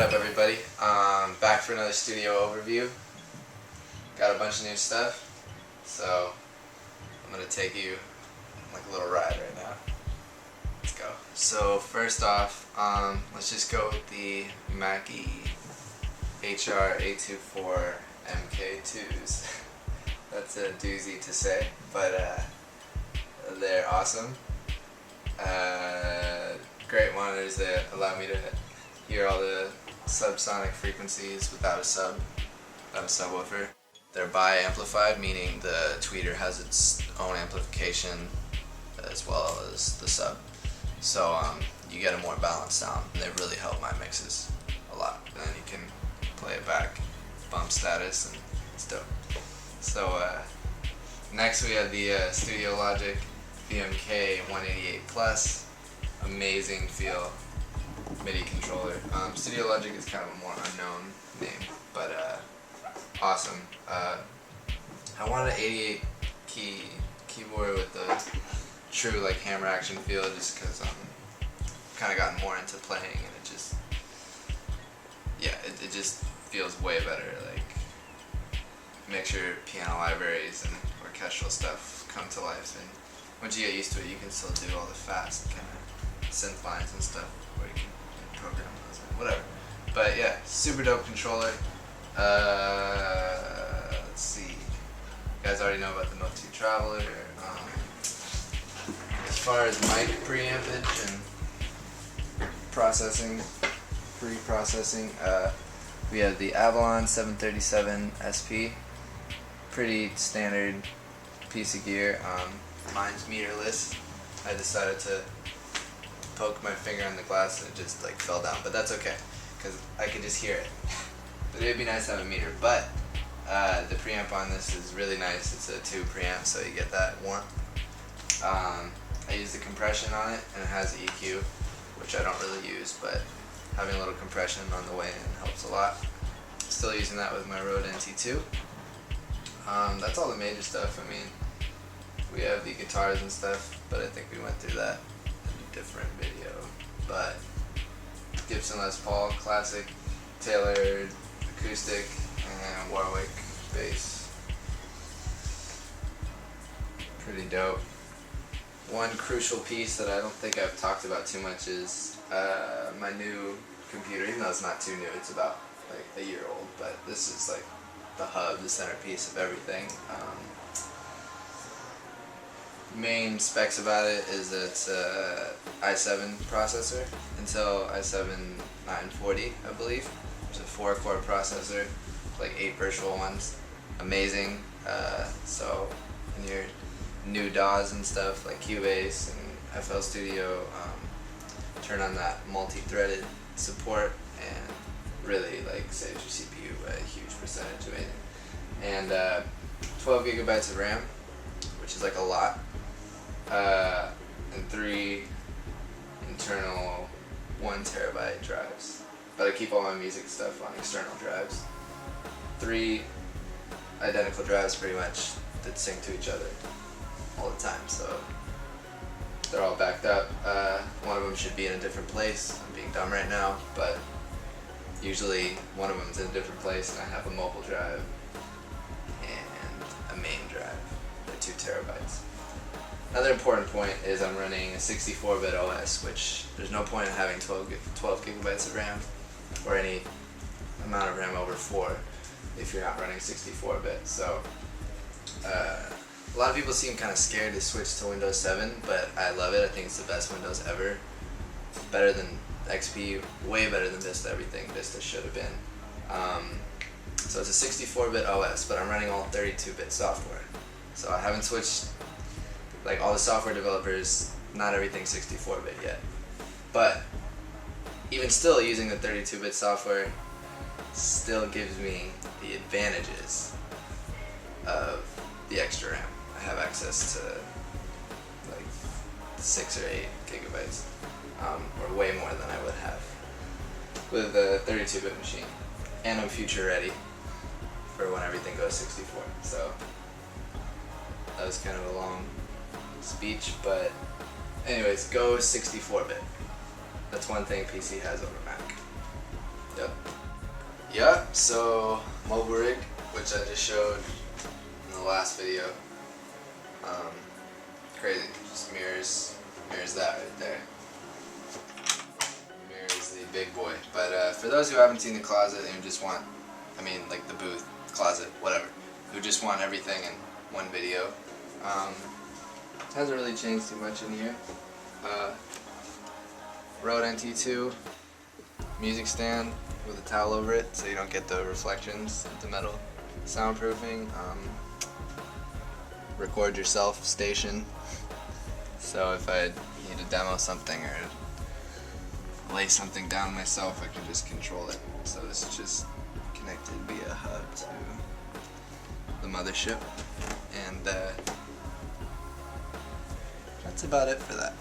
up, everybody? Back for another studio overview. Got a bunch of new stuff, so I'm gonna take you like a little ride right now. Let's go. So first off, let's just go with the Mackie HR824 MK2s. That's a doozy to say, but they're awesome. Great monitors that allow me to hear all the subsonic frequencies without a subwoofer. They're bi-amplified, meaning the tweeter has its own amplification as well as the sub. So you get a more balanced sound, and they really help my mixes a lot. And then you can play it back, bump status, and it's dope. So next we have the Studio Logic VMK 188 Plus. Amazing feel MIDI controller. Studio Logic is kind of a more unknown name, but awesome. I wanted an 88 key keyboard with the true like hammer action feel, just because kind of gotten more into playing, and it just it just feels way better. Like makes your piano libraries and orchestral stuff come to life, and once you get used to it, you can still do all the fast kind of synth lines and stuff where you can program those, whatever. But yeah, super dope controller. Let's see. You guys already know about the Note 2 Traveler. As far as mic preampage and pre-processing, we have the Avalon 737 SP. Pretty standard piece of gear. Mine's meterless. I decided to poke my finger on the glass and it just like fell down, but that's okay because I can just hear it. But it'd be nice to have a meter. But the preamp on this is really nice. It's a tube preamp, so you get that warmth. I use the compression on it, and it has the EQ, which I don't really use, but having a little compression on the way in helps a lot. Still using that with my Rode NT2. That's all the major stuff. I mean, we have the guitars and stuff, but I think we went through that in a different video. But Gibson Les Paul classic, tailored acoustic, and Warwick bass. Pretty dope. One crucial piece that I don't think I've talked about too much is my new computer. Even though it's not too new, it's about like a year old, but this is like the hub, the centerpiece of everything. Main specs about it is it's a i7 processor, Intel i7 940, I believe. It's a 4-core processor, like 8 virtual ones. Amazing. So in your new DAWs and stuff like Cubase and FL Studio, turn on that multi-threaded support, and really like saves your CPU by a huge percentage. Amazing. And 12 gigabytes of RAM, which is like a lot. And 3 internal 1 terabyte drives. But I keep all my music stuff on external drives. 3 identical drives pretty much that sync to each other all the time, so they're all backed up. One of them should be in a different place. I'm being dumb right now, but usually one of them's in a different place, and I have a mobile drive and a main drive. They're 2 terabytes. Another important point is I'm running a 64-bit OS, which there's no point in having 12 gigabytes of RAM or any amount of RAM over 4 if you're not running 64-bit. So a lot of people seem kind of scared to switch to Windows 7, but I love it. I think it's the best Windows ever. Better than XP, way better than Vista. Everything Vista should have been. So it's a 64-bit OS, but I'm running all 32-bit software. So I haven't switched. Like all the software developers, not everything's 64-bit yet. But even still, using the 32-bit software still gives me the advantages of the extra RAM. I have access to like 6 or 8 gigabytes, or way more than I would have with a 32-bit machine. And I'm future ready for when everything goes 64. So that was kind of a long speech, but anyways, go 64-bit. That's one thing PC has over Mac. Yep. Yep, so mobile rig, which I just showed in the last video. Crazy, just mirrors that right there. Mirrors the big boy. But for those who haven't seen the closet and who just want, like the booth, closet, whatever, who just want everything in one video, hasn't really changed too much in here. Rode NT2 music stand with a towel over it so you don't get the reflections into metal. Soundproofing, record yourself station, so if I need to demo something or lay something down myself, I can just control it. So this is just connected via hub to the mothership, and that's about it for that.